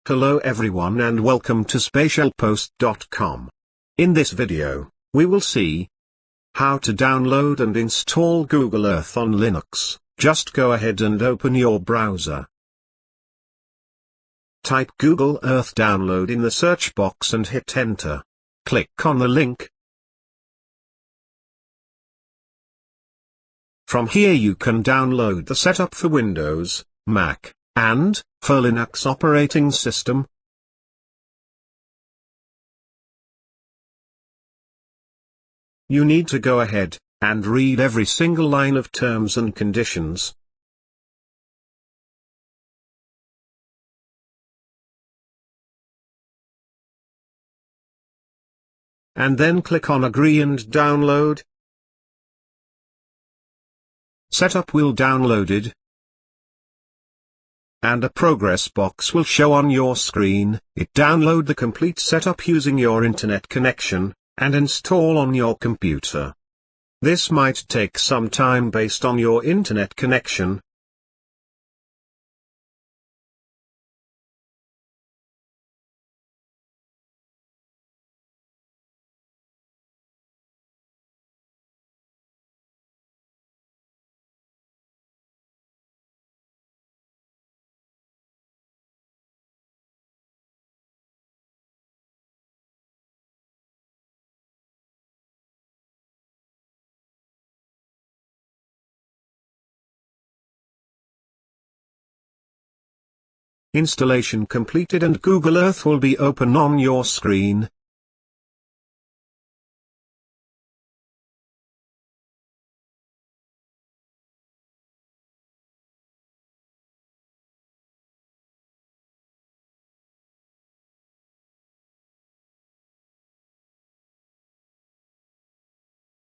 Hello everyone and welcome to SpatialPost.com. In this video, we will see how to download and install Google Earth on Linux. Just go ahead and open your browser. Type Google Earth Download in the search box and hit enter. Click on the link. From here you can download the setup for Windows, Mac, and for Linux operating system. You need to go ahead and read every single line of terms and conditions. And then click on Agree and Download. Setup will downloaded, and a progress box will show on your screen. Download the complete setup using your internet connection, and install on your computer. This might take some time based on your internet connection. Installation completed and Google Earth will be open on your screen.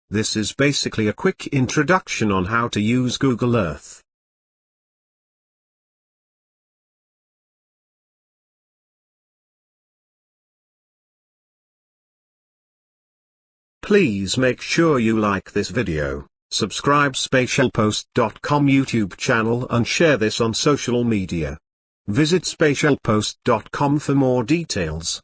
This is basically a quick introduction on how to use Google Earth. Please make sure you like this video, subscribe SpatialPost.com YouTube channel and share this on social media. Visit SpatialPost.com for more details.